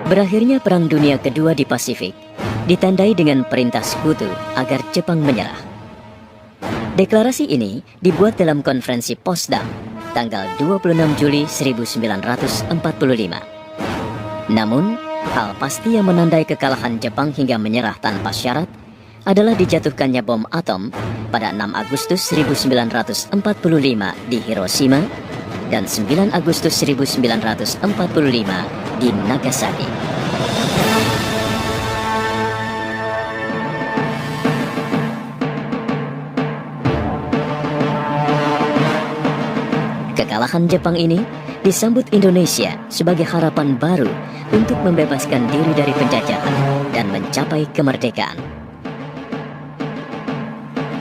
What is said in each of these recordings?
Berakhirnya Perang Dunia Kedua di Pasifik ditandai dengan perintah sekutu agar Jepang menyerah. Deklarasi ini dibuat dalam konferensi Potsdam tanggal 26 Juli 1945. Namun, hal pasti yang menandai kekalahan Jepang hingga menyerah tanpa syarat adalah dijatuhkannya bom atom pada 6 Agustus 1945 di Hiroshima dan 9 Agustus 1945 di Nagasaki. Kekalahan Jepang ini disambut Indonesia sebagai harapan baru untuk membebaskan diri dari penjajahan dan mencapai kemerdekaan.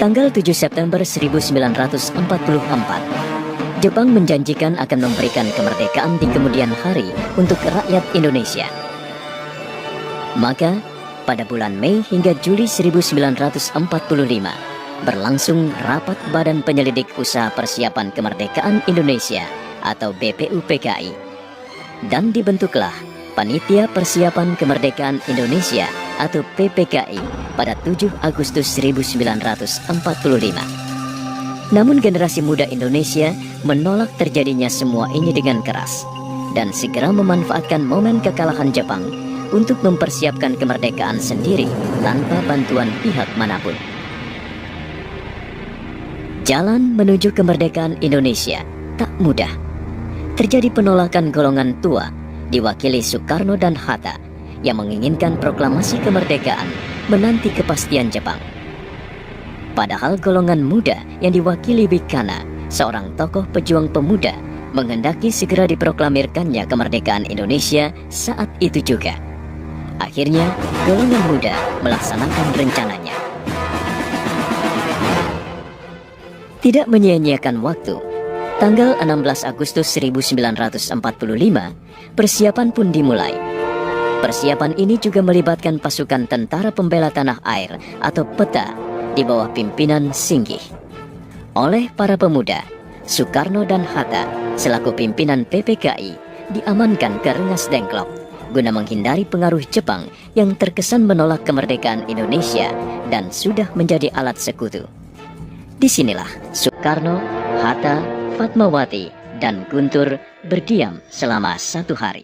Tanggal 7 September 1944, Jepang menjanjikan akan memberikan kemerdekaan di kemudian hari untuk rakyat Indonesia. Maka, pada bulan Mei hingga Juli 1945, berlangsung rapat Badan Penyelidik Usaha Persiapan Kemerdekaan Indonesia atau BPUPKI, dan dibentuklah Panitia Persiapan Kemerdekaan Indonesia atau PPKI pada 7 Agustus 1945. Namun generasi muda Indonesia menolak terjadinya semua ini dengan keras dan segera memanfaatkan momen kekalahan Jepang untuk mempersiapkan kemerdekaan sendiri tanpa bantuan pihak manapun. Jalan menuju kemerdekaan Indonesia tak mudah. Terjadi penolakan golongan tua diwakili Soekarno dan Hatta yang menginginkan proklamasi kemerdekaan menanti kepastian Jepang. Padahal golongan muda yang diwakili Wikana, seorang tokoh pejuang pemuda, menghendaki segera diproklamirkannya kemerdekaan Indonesia saat itu juga. Akhirnya, golongan muda melaksanakan rencananya. Tidak menyia-nyiakan waktu, tanggal 16 Agustus 1945, persiapan pun dimulai. Persiapan ini juga melibatkan pasukan Tentara Pembela Tanah Air atau PETA di bawah pimpinan Singgih. Oleh para pemuda, Soekarno dan Hatta selaku pimpinan PPKI diamankan ke Rengas Dengklok guna menghindari pengaruh Jepang yang terkesan menolak kemerdekaan Indonesia dan sudah menjadi alat sekutu. Disinilah Soekarno, Hatta, Fatmawati, dan Guntur berdiam selama 1 hari.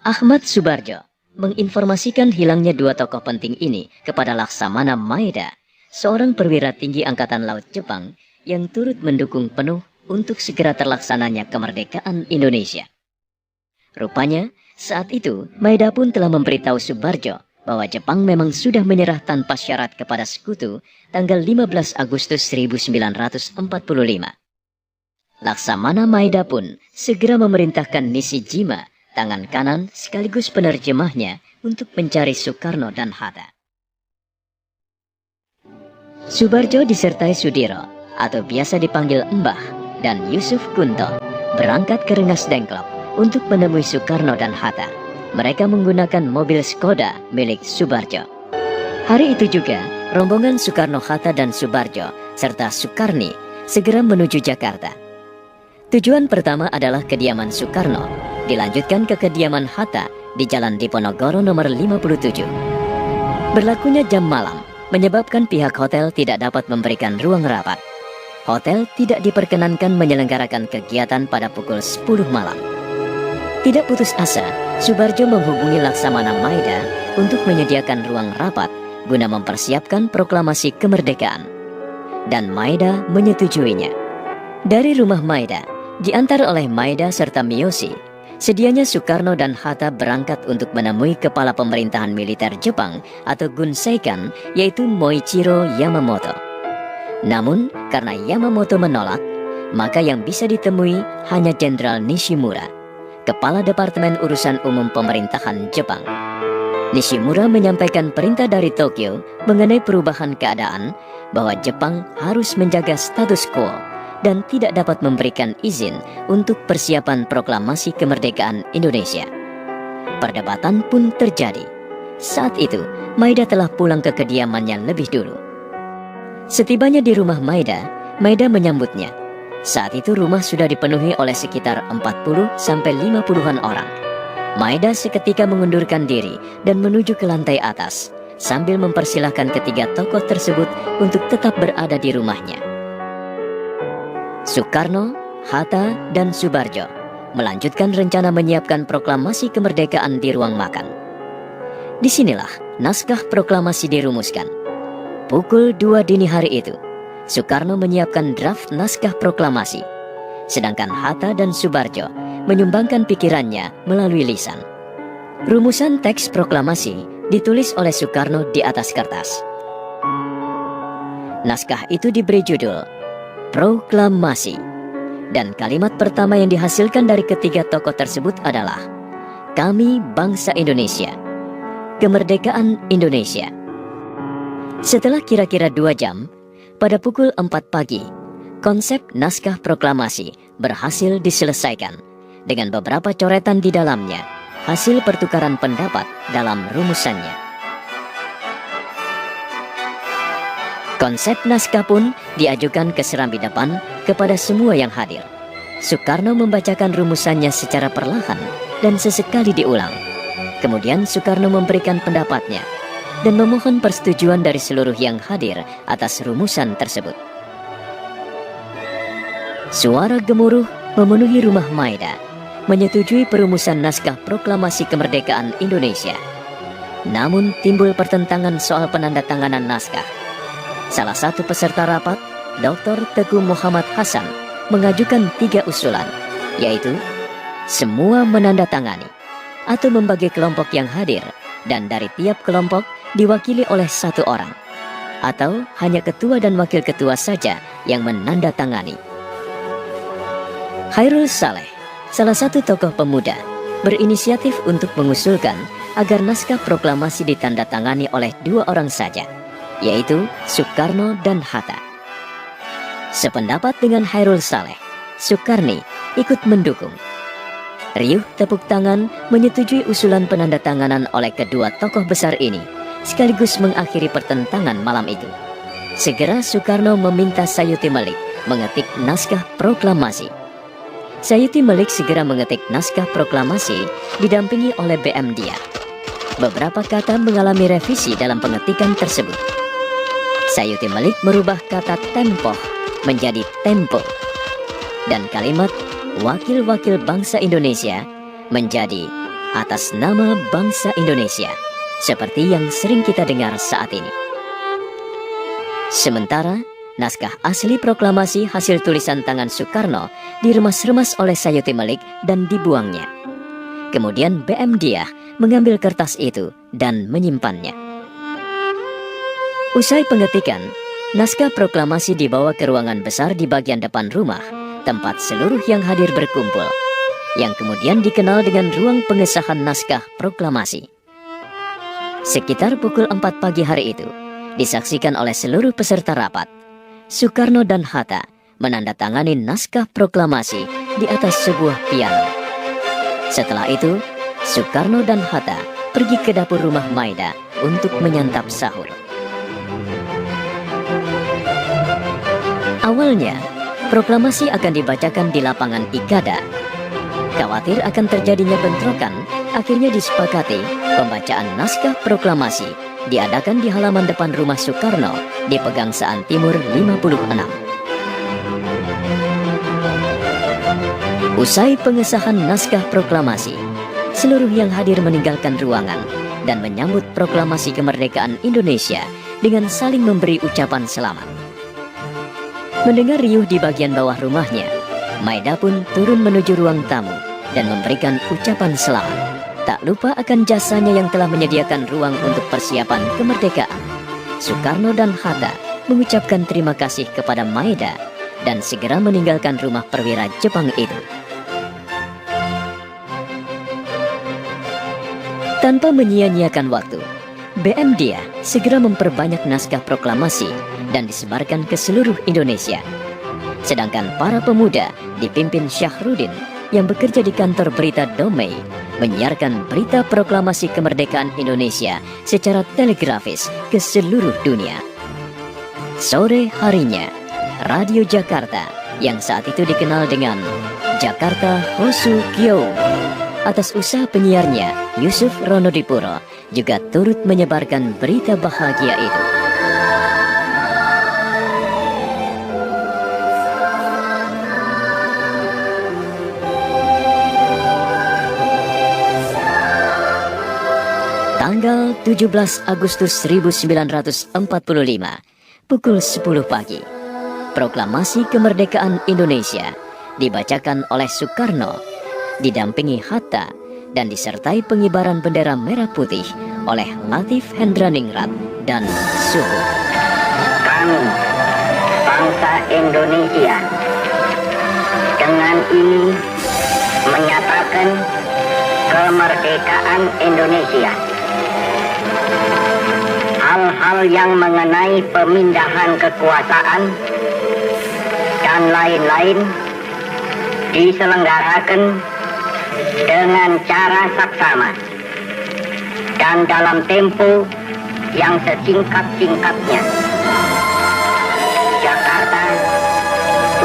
Ahmad Subarjo menginformasikan hilangnya 2 tokoh penting ini kepada Laksamana Maeda, seorang perwira tinggi Angkatan Laut Jepang yang turut mendukung penuh untuk segera terlaksananya kemerdekaan Indonesia. Rupanya, saat itu Maeda pun telah memberitahu Subarjo bahwa Jepang memang sudah menyerah tanpa syarat kepada sekutu tanggal 15 Agustus 1945. Laksamana Maeda pun segera memerintahkan Nishijima, tangan kanan sekaligus penerjemahnya, untuk mencari Soekarno dan Hatta. Subarjo disertai Sudiro, atau biasa dipanggil Mbah, dan Yusuf Kunto berangkat ke Rengas Dengklok untuk menemui Soekarno dan Hatta. Mereka menggunakan mobil Skoda milik Subarjo. Hari itu juga, rombongan Soekarno-Hatta dan Subarjo serta Sukarni segera menuju Jakarta. Tujuan pertama adalah kediaman Soekarno, dilanjutkan ke kediaman Hatta di Jalan Diponegoro nomor 57. Berlakunya jam malam menyebabkan pihak hotel tidak dapat memberikan ruang rapat. Hotel tidak diperkenankan menyelenggarakan kegiatan pada pukul 10 malam. Tidak putus asa, Subarjo menghubungi Laksamana Maeda untuk menyediakan ruang rapat guna mempersiapkan proklamasi kemerdekaan. Dan Maeda menyetujuinya. Dari rumah Maeda, diantar oleh Maeda serta Miyoshi, sedianya Soekarno dan Hatta berangkat untuk menemui kepala pemerintahan militer Jepang atau Gunseikan, yaitu Moichiro Yamamoto. Namun, karena Yamamoto menolak, maka yang bisa ditemui hanya Jenderal Nishimura, Kepala Departemen Urusan Umum Pemerintahan Jepang. Nishimura menyampaikan perintah dari Tokyo mengenai perubahan keadaan bahwa Jepang harus menjaga status quo dan tidak dapat memberikan izin untuk persiapan proklamasi kemerdekaan Indonesia. Perdebatan pun terjadi. Saat itu, Maeda telah pulang ke kediamannya lebih dulu. Setibanya di rumah Maeda, Maeda menyambutnya. Saat itu rumah sudah dipenuhi oleh sekitar 40-50-an orang. Maeda seketika mengundurkan diri dan menuju ke lantai atas, sambil mempersilahkan ketiga tokoh tersebut untuk tetap berada di rumahnya. Soekarno, Hatta, dan Soebardjo melanjutkan rencana menyiapkan proklamasi kemerdekaan di ruang makan. Disinilah naskah proklamasi dirumuskan. Pukul 2 dini hari itu, Soekarno menyiapkan draft naskah proklamasi, sedangkan Hatta dan Soebardjo menyumbangkan pikirannya melalui lisan. Rumusan teks proklamasi ditulis oleh Soekarno di atas kertas. Naskah itu diberi judul Proklamasi, dan kalimat pertama yang dihasilkan dari ketiga tokoh tersebut adalah "Kami bangsa Indonesia, kemerdekaan Indonesia." Setelah kira-kira 2 jam, pada pukul 4 pagi, konsep naskah proklamasi berhasil diselesaikan dengan beberapa coretan di dalamnya, hasil pertukaran pendapat dalam rumusannya. Konsep naskah pun diajukan ke serambi depan kepada semua yang hadir. Soekarno membacakan rumusannya secara perlahan dan sesekali diulang. Kemudian Soekarno memberikan pendapatnya dan memohon persetujuan dari seluruh yang hadir atas rumusan tersebut. Suara gemuruh memenuhi rumah Maeda, menyetujui perumusan naskah proklamasi kemerdekaan Indonesia. Namun timbul pertentangan soal penandatanganan naskah. Salah satu peserta rapat, Dr. Teguh Muhammad Hasan, mengajukan 3 usulan, yaitu semua menandatangani, atau membagi kelompok yang hadir, dan dari tiap kelompok diwakili oleh 1 orang, atau hanya ketua dan wakil ketua saja yang menandatangani. Khairul Saleh, salah satu tokoh pemuda, berinisiatif untuk mengusulkan agar naskah proklamasi ditandatangani oleh 2 orang saja, yaitu Soekarno dan Hatta. Sependapat dengan Khairul Saleh, Soekarni ikut mendukung. Riuh tepuk tangan menyetujui usulan penandatanganan oleh kedua tokoh besar ini, sekaligus mengakhiri pertentangan malam itu. Segera Soekarno meminta Sayuti Malik mengetik naskah proklamasi. Sayuti Malik segera mengetik naskah proklamasi didampingi oleh BM Dia. Beberapa kata mengalami revisi dalam pengetikan tersebut. Sayuti Malik merubah kata tempo menjadi tempo, dan kalimat wakil-wakil bangsa Indonesia menjadi atas nama bangsa Indonesia, seperti yang sering kita dengar saat ini. Sementara naskah asli proklamasi hasil tulisan tangan Soekarno diremas-remas oleh Sayuti Malik dan dibuangnya. Kemudian BM Dia mengambil kertas itu dan menyimpannya. Usai pengetikan, naskah proklamasi dibawa ke ruangan besar di bagian depan rumah, tempat seluruh yang hadir berkumpul, yang kemudian dikenal dengan ruang pengesahan naskah proklamasi. Sekitar pukul 4 pagi hari itu, disaksikan oleh seluruh peserta rapat, Soekarno dan Hatta menandatangani naskah proklamasi di atas sebuah piano. Setelah itu, Soekarno dan Hatta pergi ke dapur rumah Maeda untuk menyantap sahur. Awalnya, proklamasi akan dibacakan di lapangan Ikada. Khawatir akan terjadinya bentrokan, akhirnya disepakati pembacaan naskah proklamasi diadakan di halaman depan rumah Soekarno di Pegangsaan Timur 56. Usai pengesahan naskah proklamasi, seluruh yang hadir meninggalkan ruangan dan menyambut proklamasi kemerdekaan Indonesia dengan saling memberi ucapan selamat. Mendengar riuh di bagian bawah rumahnya, Maeda pun turun menuju ruang tamu dan memberikan ucapan selamat. Tak lupa akan jasanya yang telah menyediakan ruang untuk persiapan kemerdekaan. Soekarno dan Hatta mengucapkan terima kasih kepada Maeda dan segera meninggalkan rumah perwira Jepang itu. Tanpa menyia-nyiakan waktu, BM Dia segera memperbanyak naskah proklamasi dan disebarkan ke seluruh Indonesia. Sedangkan para pemuda dipimpin Syahrudin yang bekerja di kantor berita Domei menyiarkan berita proklamasi kemerdekaan Indonesia secara telegrafis ke seluruh dunia. Sore harinya, Radio Jakarta yang saat itu dikenal dengan Jakarta Hosu Kyo. Atas usaha penyiarnya, Yusuf Ronodipuro juga turut menyebarkan berita bahagia itu. Tanggal 17 Agustus 1945, pukul 10 pagi, proklamasi kemerdekaan Indonesia dibacakan oleh Soekarno, didampingi Hatta, dan disertai pengibaran bendera merah putih oleh Latif Hendraningrat dan Suhu. Kami, bangsa Indonesia, dengan ini menyatakan kemerdekaan Indonesia. Hal-hal yang mengenai pemindahan kekuasaan dan lain-lain diselenggarakan dengan cara saksama dan dalam tempo yang sesingkat-singkatnya. Jakarta,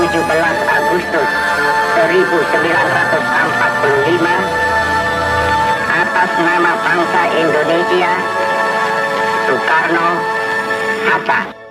17 Agustus 1945, atas nama bangsa Indonesia, Soekarno, Hatta.